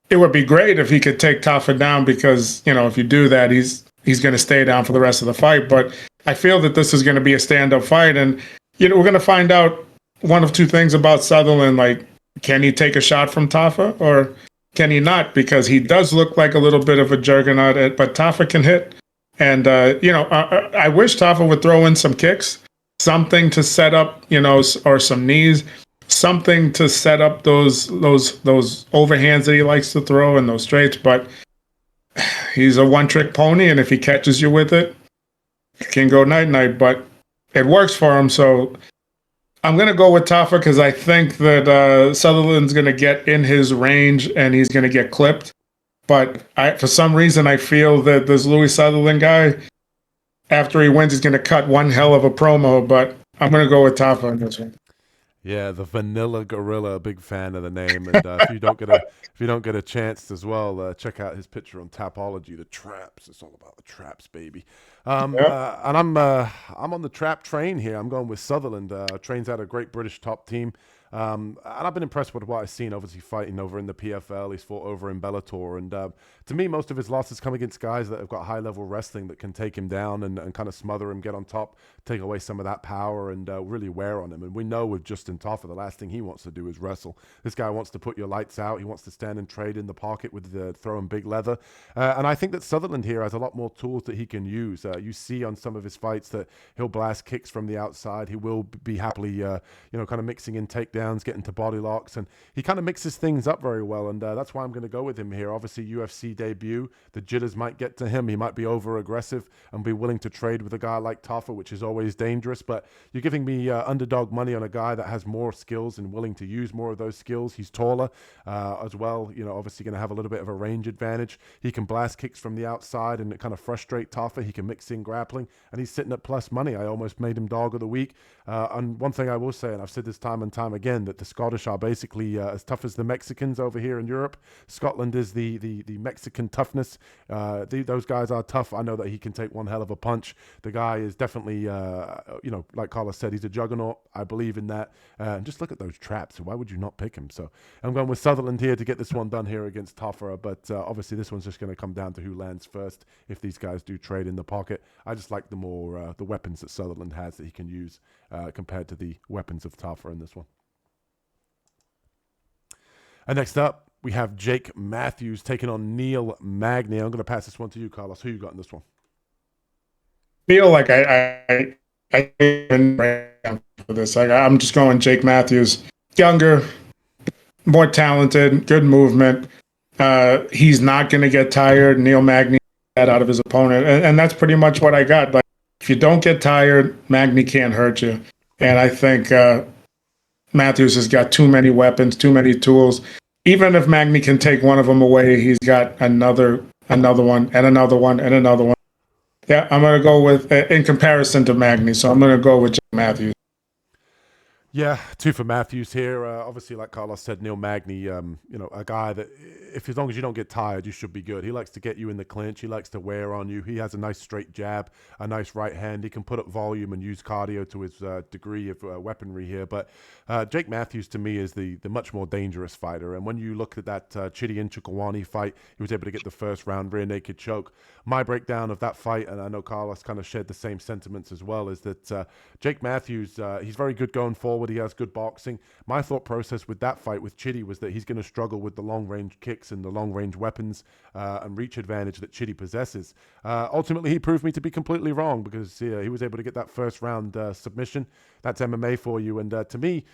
it would be great if he could take Tafa down, because if you do that, he's gonna stay down for the rest of the fight. But I feel that this is gonna be a stand-up fight, and we're gonna find out one of two things about Sutherland, like, can he take a shot from Tafa or can he not? Because he does look like a little bit of a juggernaut, but Tafa can hit. And, I wish Tafa would throw in some kicks, something to set up, or some knees, something to set up those overhands that he likes to throw and those straights. But he's a one-trick pony, and if he catches you with it, it can go night-night. But it works for him, so I'm going to go with Tafa, because I think that Sutherland's going to get in his range and he's going to get clipped. But for some reason, I feel that this Louie Sutherland guy, after he wins, he's going to cut one hell of a promo. But I'm going to go with Tafa on this one. Yeah, the Vanilla Gorilla, big fan of the name. And if you don't get a chance as well, check out his picture on Tapology, the traps. It's all about the traps, baby. Yep. And I'm on the trap train here. I'm going with Sutherland. Trains out a great British top team. And I've been impressed with what I've seen, obviously fighting over in the PFL. He's fought over in Bellator. And to me, most of his losses come against guys that have got high-level wrestling that can take him down and kind of smother him, get on top, take away some of that power, and really wear on him. And we know with Justin Tafa, the last thing he wants to do is wrestle. This guy wants to put your lights out. He wants to stand and trade in the pocket with throwing big leather. And I think that Sutherland here has a lot more tools that he can use. You see on some of his fights that he'll blast kicks from the outside. He will be happily, kind of mixing in takedowns, getting to body locks, and he kind of mixes things up very well. And that's why I'm going to go with him here. Obviously, UFC debut. The jitters might get to him. He might be over aggressive and be willing to trade with a guy like Tafa, which is always dangerous. But you're giving me underdog money on a guy that has more skills and willing to use more of those skills. He's taller as well. Obviously going to have a little bit of a range advantage. He can blast kicks from the outside and kind of frustrate Tafa. He can mix in grappling, and he's sitting at plus money. I almost made him dog of the week. And one thing I will say, and I've said this time and time again, that the Scottish are basically as tough as the Mexicans over here in Europe. Scotland is the Mexican toughness. Those guys are tough. I know that he can take one hell of a punch. The guy is definitely, like Carlos said, he's a juggernaut. I believe in that. And just look at those traps. Why would you not pick him? So I'm going with Sutherland here to get this one done here against Tafa. But obviously this one's just going to come down to who lands first if these guys do trade in the pocket. I just like the weapons that Sutherland has that he can use compared to the weapons of Tafa in this one. And next up, we have Jake Matthews taking on Neil Magny. I'm going to pass this one to you, Carlos. Who you got in this one? Feel like I for this. I'm just going Jake Matthews. Younger, more talented, good movement. He's not going to get tired. Neil Magny got out of his opponent. And that's pretty much what I got. Like, if you don't get tired, Magny can't hurt you. And I think Matthews has got too many weapons, too many tools. Even if Magny can take one of them away, he's got another one, and another one, and another one. Yeah, I'm going to go with, in comparison to Magny, so I'm going to go with Jake Matthews. Yeah, two for Matthews here. Obviously, like Carlos said, Neil Magny, a guy that, as long as you don't get tired, you should be good. He likes to get you in the clinch. He likes to wear on you. He has a nice straight jab, a nice right hand. He can put up volume and use cardio to his degree of weaponry here. But Jake Matthews, to me, is the much more dangerous fighter. And when you look at that Chidi Nchukawani fight, he was able to get the first round rear naked choke. My breakdown of that fight, and I know Carlos kind of shared the same sentiments as well, is that Jake Matthews, he's very good going forward. He has good boxing. My thought process with that fight with Chidi was that he's going to struggle with the long-range kicks and the long-range weapons and reach advantage that Chidi possesses. Ultimately, he proved me to be completely wrong because he was able to get that first-round submission. That's MMA for you. And to me,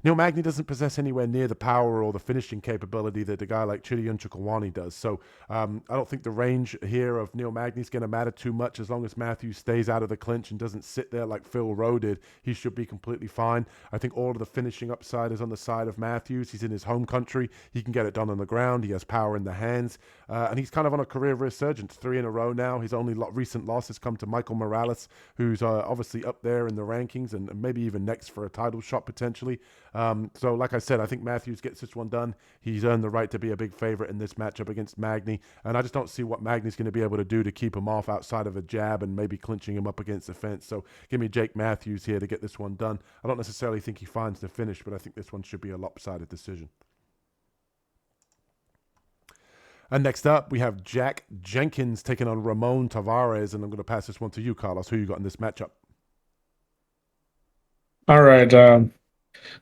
Neil Magny doesn't possess anywhere near the power or the finishing capability that a guy like Chidi Nchukawani does. So I don't think the range here of Neil Magny is going to matter too much as long as Matthews stays out of the clinch and doesn't sit there like Phil Rowe did. He should be completely fine. I think all of the finishing upside is on the side of Matthews. He's in his home country. He can get it done on the ground. He has power in the hands. And he's kind of on a career resurgence, 3 in a row now. His only recent loss has come to Michael Morales, who's obviously up there in the rankings and maybe even next for a title shot potentially. So like I said, I think Matthews gets this one done. He's earned the right to be a big favorite in this matchup against Magny. And I just don't see what Magny's going to be able to do to keep him off outside of a jab and maybe clinching him up against the fence. So give me Jake Matthews here to get this one done. I don't necessarily think he finds the finish, but I think this one should be a lopsided decision. And next up, we have Jack Jenkins taking on Ramon Tavares. And I'm going to pass this one to you, Carlos. Who you got in this matchup? All right.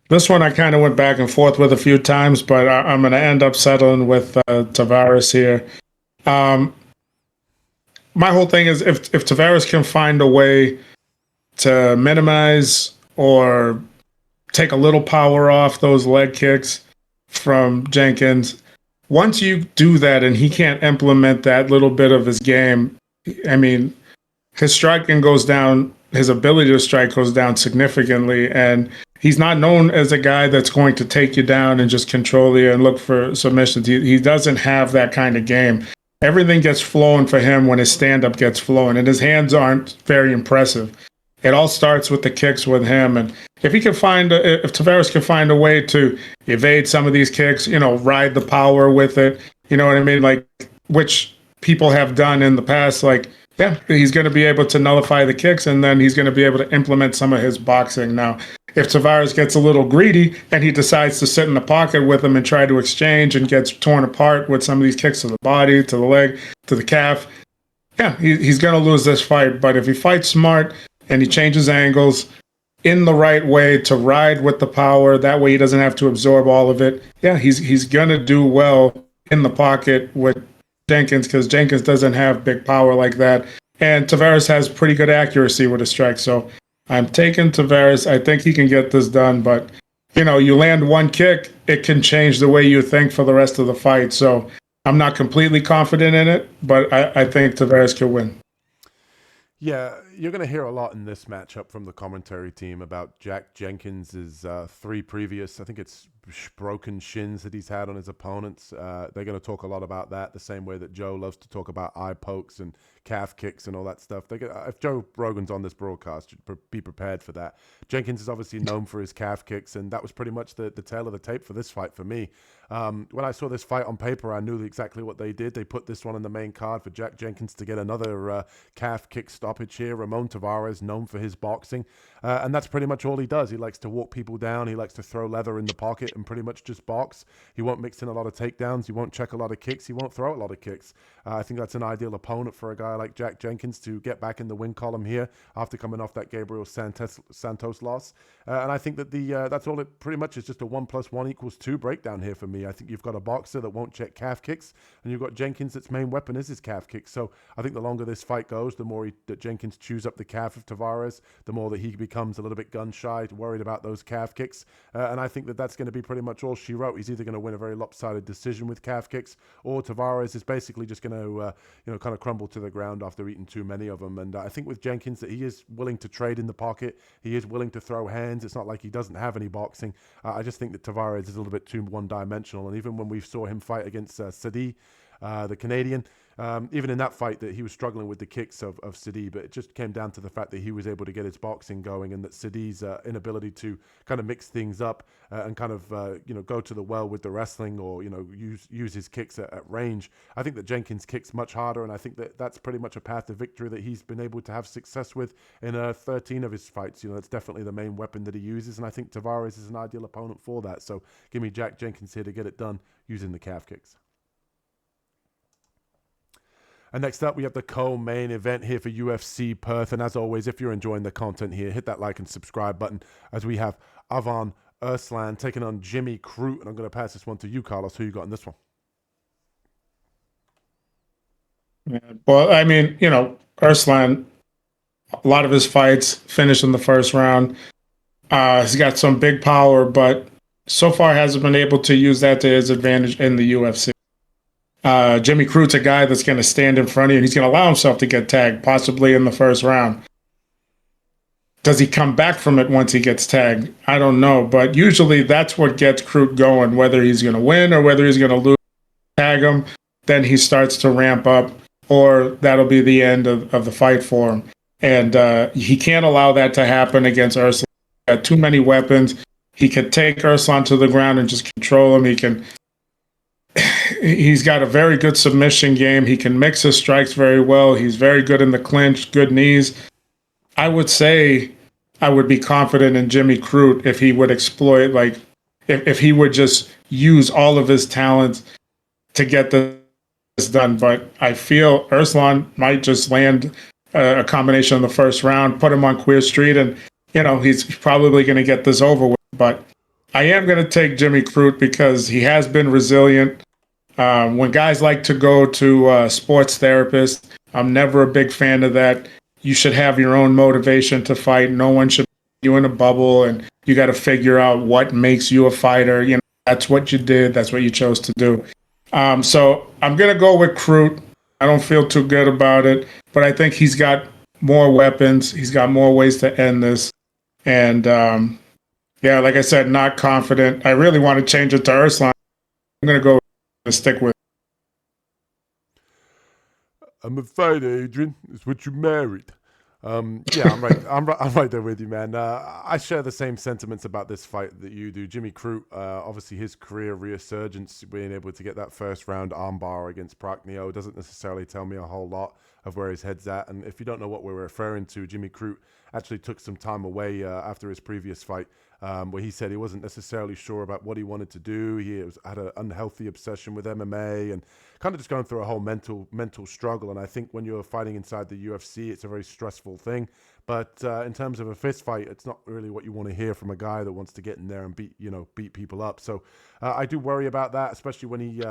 This one I kind of went back and forth with a few times, but I'm going to end up settling with Tavares here. My whole thing is if Tavares can find a way to minimize or take a little power off those leg kicks from Jenkins, once you do that and he can't implement that little bit of his game, I mean, his striking goes down, his ability to strike goes down significantly, and he's not known as a guy that's going to take you down and just control you and look for submissions. He doesn't have that kind of game. Everything gets flowing for him when his stand-up gets flowing, and his hands aren't very impressive. it all starts with the kicks with him. And if Tavares can find a way to evade some of these kicks, ride the power with it, you know what I mean? Like, which people have done in the past, like, yeah, he's going to be able to nullify the kicks, and then he's going to be able to implement some of his boxing. Now, if Tavares gets a little greedy and he decides to sit in the pocket with him and try to exchange and gets torn apart with some of these kicks to the body, to the leg, to the calf, yeah, he's going to lose this fight. But if he fights smart and he changes angles in the right way to ride with the power, that way he doesn't have to absorb all of it, yeah, he's going to do well in the pocket with Jenkins, because Jenkins doesn't have big power like that. And Tavares has pretty good accuracy with a strike. So I'm taking Tavares. I think he can get this done. But, you land one kick, it can change the way you think for the rest of the fight. So I'm not completely confident in it, but I think Tavares can win. Yeah, you're going to hear a lot in this matchup from the commentary team about Jack Jenkins's 3 previous, I think it's broken shins that he's had on his opponents. They're going to talk a lot about that, the same way that Joe loves to talk about eye pokes and calf kicks and all that stuff. If Joe Rogan's on this broadcast, be prepared for that. Jenkins is obviously known for his calf kicks, and that was pretty much the tail of the tape for this fight for me. When I saw this fight on paper, I knew exactly what they did. They put this one on the main card for Jack Jenkins to get another calf kick stoppage here. Ramon Tavares, known for his boxing. And that's pretty much all he does. He likes to walk people down. He likes to throw leather in the pocket and pretty much just box. He won't mix in a lot of takedowns. He won't check a lot of kicks. He won't throw a lot of kicks. I think that's an ideal opponent for a guy like Jack Jenkins to get back in the win column here after coming off that Gabriel Santos loss. And I think that that's all it pretty much is, just a 1 + 1 = 2 breakdown here for me. I think you've got a boxer that won't check calf kicks, and you've got Jenkins that's main weapon is his calf kicks. So I think the longer this fight goes, the more that Jenkins chews up the calf of Tavares, the more that he becomes a little bit gun shy, worried about those calf kicks. And I think that that's going to be pretty much all she wrote. He's either going to win a very lopsided decision with calf kicks, or Tavares is basically just going to kind of crumble to the ground after eating too many of them. And I think with Jenkins that he is willing to trade in the pocket. He is willing to throw hands. It's not like he doesn't have any boxing. I just think that Tavares is a little bit too one-dimensional. And even when we saw him fight against Sadi, the Canadian, even in that fight, that he was struggling with the kicks of Sadi, but it just came down to the fact that he was able to get his boxing going, and that Sadi's inability to kind of mix things up and kind of go to the well with the wrestling, or use his kicks at range. I think that Jenkins kicks much harder, and I think that that's pretty much a path to victory that he's been able to have success with in 13 of his fights. That's definitely the main weapon that he uses, and I think Tavares is an ideal opponent for that. So give me Jack Jenkins here to get it done using the calf kicks. And next up, we have the co-main event here for UFC Perth. And as always, if you're enjoying the content here, hit that like and subscribe button, as we have Oban Erslan taking on Jimmy Crute. And I'm going to pass this one to you, Carlos. Who you got in this one? Yeah, well, I mean, Erslan, a lot of his fights finish in the first round. He's got some big power, but so far hasn't been able to use that to his advantage in the UFC. Jimmy Crute's a guy that's going to stand in front of you, and he's going to allow himself to get tagged, possibly in the first round. Does he come back from it once he gets tagged? I don't know, but usually that's what gets Crute going, whether he's going to win or whether he's going to lose. Tag him, then he starts to ramp up, or that'll be the end of the fight for him. And he can't allow that to happen against Erslan. He's got too many weapons. He can take Erslan to the ground and just control him. He's got a very good submission game. He can mix his strikes very well. He's very good in the clinch, good knees. I would say I would be confident in Jimmy Crute if he would exploit, if he would just use all of his talents to get this done. But I feel Erslan might just land a combination in the first round, put him on Queer Street, and, he's probably going to get this over with. But I am going to take Jimmy Crute because he has been resilient. When guys like to go to a sports therapist, I'm never a big fan of that. You should have your own motivation to fight. No one should put you in a bubble, and you got to figure out what makes you a fighter. That's what you did. That's what you chose to do. So I'm going to go with Crute. I don't feel too good about it, but I think he's got more weapons. He's got more ways to end this. And, like I said, not confident. I really want to change it to Erslan. I'm going to go stick with. I'm a fighter, Adrian. It's what you married. Yeah, I'm right. I'm right there with you, man. I share the same sentiments about this fight that you do. Jimmy Crute, obviously his career resurgence, being able to get that first round armbar against Prochnio doesn't necessarily tell me a whole lot of where his head's at. And if you don't know what we're referring to, Jimmy Crute actually took some time away after his previous fight, where he said he wasn't necessarily sure about what he wanted to do. Had an unhealthy obsession with MMA and kind of just going through a whole mental struggle. And I think when you're fighting inside the UFC, it's a very stressful thing. But in terms of a fist fight, it's not really what you want to hear from a guy that wants to get in there and beat people up. So I do worry about that, especially when he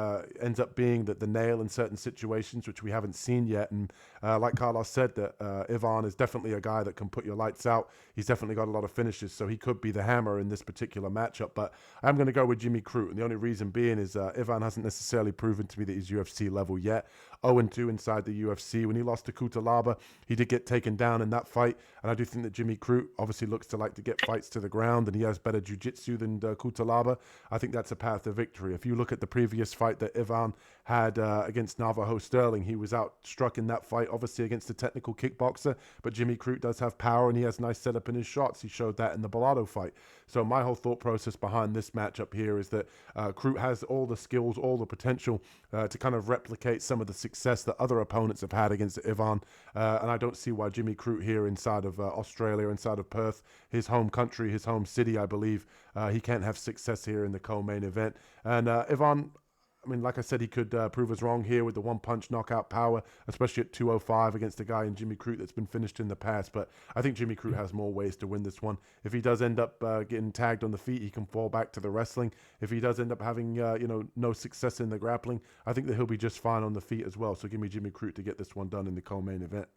ends up being the nail in certain situations, which we haven't seen yet. And like Carlos said, that Ivan is definitely a guy that can put your lights out. He's definitely got a lot of finishes, so he could be the hammer in this particular matchup. But I'm going to go with Jimmy Crute, and the only reason being is Ivan hasn't necessarily proven to me that he's UFC level yet. 0-2 inside the UFC. When he lost to Kutalaba, he did get taken down in that fight. And I do think that Jimmy Crute obviously looks to like to get fights to the ground, and he has better jiu-jitsu than Kutalaba. I think that's a path to victory. If you look at the previous fight that Ivan had against Navajo Stirling, he was outstruck in that fight, obviously against a technical kickboxer, but Jimmy Crute does have power, and he has nice setup in his shots. He showed that in the Bellato fight. So my whole thought process behind this matchup here is that Crute has all the skills, all the potential to kind of replicate some of the success that other opponents have had against Ivan. And I don't see why Jimmy Crute here inside of Australia, inside of Perth, his home country, his home city, I believe, he can't have success here in the co-main event. And Ivan, I mean, like I said, he could prove us wrong here with the one-punch knockout power, especially at 205 against a guy in Jimmy Crute that's been finished in the past. But I think Jimmy Crute has more ways to win this one. If he does end up getting tagged on the feet, he can fall back to the wrestling. If he does end up having, no success in the grappling, I think that he'll be just fine on the feet as well. So give me Jimmy Crute to get this one done in the co-main event.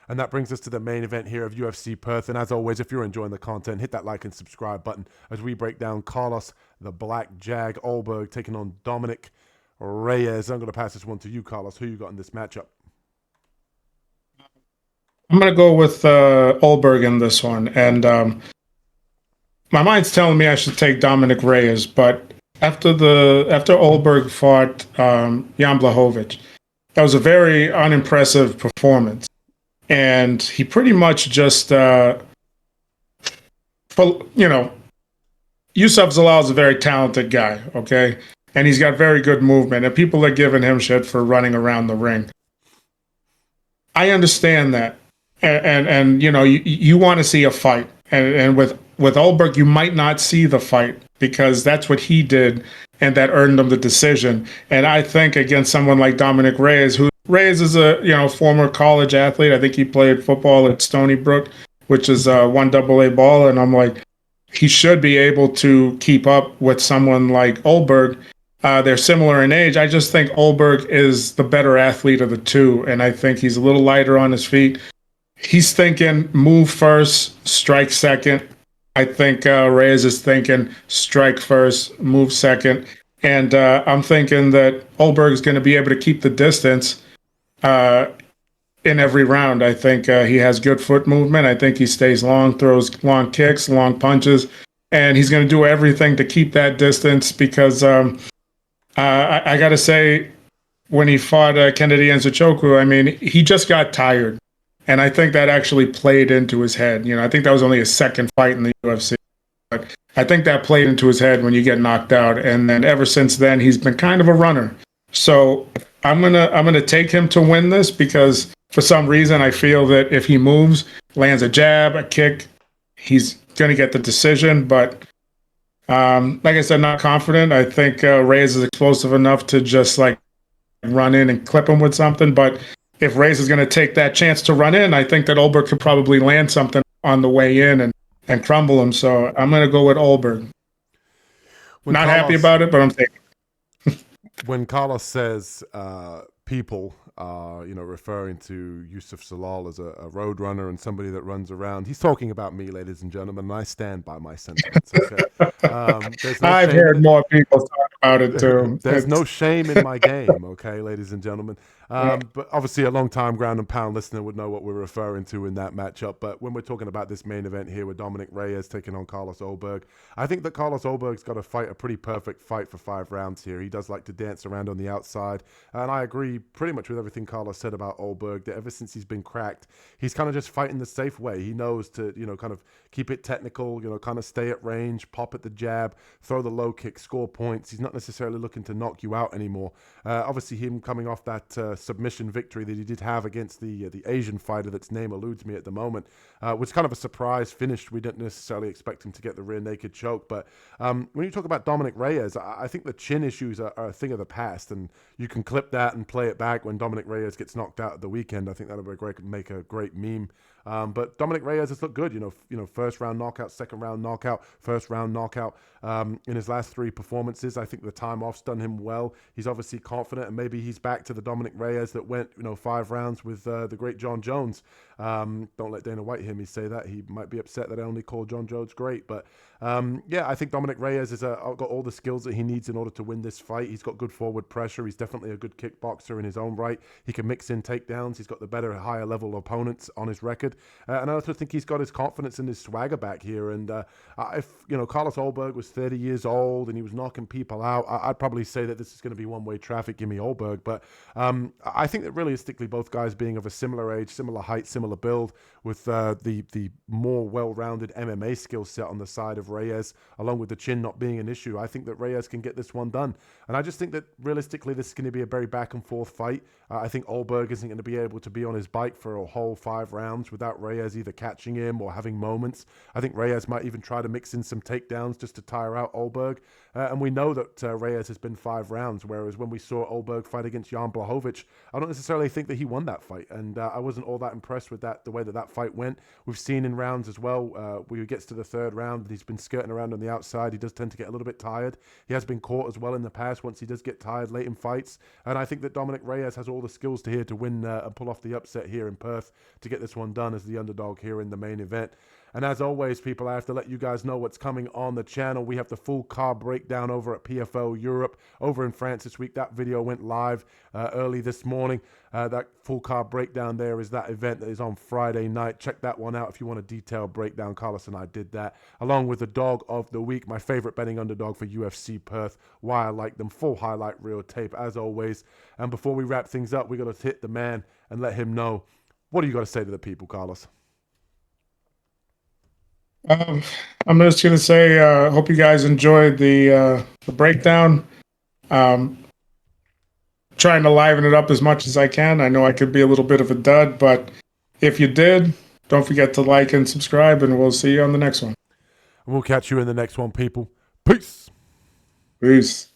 And that brings us to the main event here of UFC Perth. And as always, if you're enjoying the content, hit that like and subscribe button as we break down Carlos, the Black Jag Olberg, taking on Dominic Reyes. I'm going to pass this one to you, Carlos. Who you got in this matchup? I'm going to go with Olberg in this one. And my mind's telling me I should take Dominic Reyes. But after Olberg fought Jan Blachowicz, that was a very unimpressive performance. And he pretty much just, Yusuf Zalal is a very talented guy, okay? And he's got very good movement, and people are giving him shit for running around the ring. I understand that. And you want to see a fight. And with Olberg, you might not see the fight because that's what he did, and that earned him the decision. And I think against someone like Dominic Reyes, Reyes is a former college athlete. I think he played football at Stony Brook, which is 1AA ball. And I'm like, he should be able to keep up with someone like Olberg. They're similar in age. I just think Olberg is the better athlete of the two. And I think he's a little lighter on his feet. He's thinking move first, strike second. I think Reyes is thinking strike first, move second. And I'm thinking that Olberg is going to be able to keep the distance in every round. I think he has good foot movement. I think he stays long, throws long kicks, long punches, and he's going to do everything to keep that distance because I got to say, when he fought Kennedy Nzechukwu, I mean, he just got tired. And I think that actually played into his head. I think that was only his second fight in the UFC. But I think that played into his head when you get knocked out. And then ever since then, he's been kind of a runner. So I'm gonna take him to win this because for some reason I feel that if he moves, lands a jab, a kick, he's gonna get the decision. But like I said, not confident. I think Reyes is explosive enough to just like run in and clip him with something. But if Reyes is gonna take that chance to run in, I think that Olberg could probably land something on the way in and crumble him. So I'm gonna go with Olberg. Not happy about it, but I'm taking. When Carlos says people, referring to Yusuf Zalal as a road runner and somebody that runs around, he's talking about me, ladies and gentlemen, and I stand by my sentiments. Okay? I've heard more people talk about it too. There's no shame in my game, okay, ladies and gentlemen. But obviously, a long-time ground and pound listener would know what we're referring to in that matchup. But when we're talking about this main event here with Dominic Reyes taking on Carlos Ulberg, I think that Carlos Ulberg's got to fight a pretty perfect fight for 5 rounds here. He does like to dance around on the outside, and I agree pretty much with everything Carlos said about Ulberg, that ever since he's been cracked, he's kind of just fighting the safe way. He knows to, kind of keep it technical, kind of stay at range, pop at the jab, throw the low kick, score points. He's not necessarily looking to knock you out anymore. Obviously, him coming off that submission victory that he did have against the Asian fighter that's name eludes me at the moment was kind of a surprise finish. We didn't necessarily expect him to get the rear naked choke. But when you talk about Dominic Reyes, I think the chin issues are a thing of the past, and you can clip that and play it back when Dominic Reyes gets knocked out at the weekend. I think that'll make a great meme. But Dominic Reyes has looked good, first round knockout, second round knockout, first round knockout in his last 3 performances. I think the time off's done him well. He's obviously confident, and maybe he's back to the Dominic Reyes that went, 5 rounds with the great John Jones. Don't let Dana White hear me say that. He might be upset that I only call John Jones great. But I think Dominic Reyes has got all the skills that he needs in order to win this fight. He's got good forward pressure. He's definitely a good kickboxer in his own right. He can mix in takedowns. He's got the better, higher level opponents on his record. And I also think he's got his confidence and his swagger back here. And if Carlos Ulberg was 30 years old and he was knocking people out, I'd probably say that this is going to be one-way traffic. Give me Ulberg. But I think that realistically, both guys being of a similar age, similar height, similar build, with the more well-rounded MMA skill set on the side of Reyes, along with the chin not being an issue, I think that Reyes can get this one done. And I just think that realistically, this is going to be a very back-and-forth fight. I think Ulberg isn't going to be able to be on his bike for a whole 5 rounds without Reyes either catching him or having moments. I think Reyes might even try to mix in some takedowns just to tire out Ulberg. And we know that Reyes has been 5 rounds, whereas when we saw Ulberg fight against Jan Blachowicz, I don't necessarily think that he won that fight. And I wasn't all that impressed with the way that fight went. We've seen in rounds as well, when he gets to the 3rd round, he's been skirting around on the outside. He does tend to get a little bit tired. He has been caught as well in the past once he does get tired late in fights. And I think that Dominic Reyes has all the skills to win and pull off the upset here in Perth to get this one done as the underdog here in the main event. And as always, people, I have to let you guys know what's coming on the channel. We have the full card breakdown over at PFL Europe over in France this week. That video went live early this morning. That full card breakdown there is that event that is on Friday night. Check that one out if you want a detailed breakdown. Carlos and I did that, along with the dog of the week, my favorite betting underdog for UFC Perth, why I like them. Full highlight reel tape, as always. And before we wrap things up, we're going to hit the man and let him know. What do you got to say to the people, Carlos? I'm just going to say, hope you guys enjoyed the breakdown. Trying to liven it up as much as I can. I know I could be a little bit of a dud, but if you did, don't forget to like and subscribe, and we'll see you on the next one. We'll catch you in the next one, people. Peace. Peace.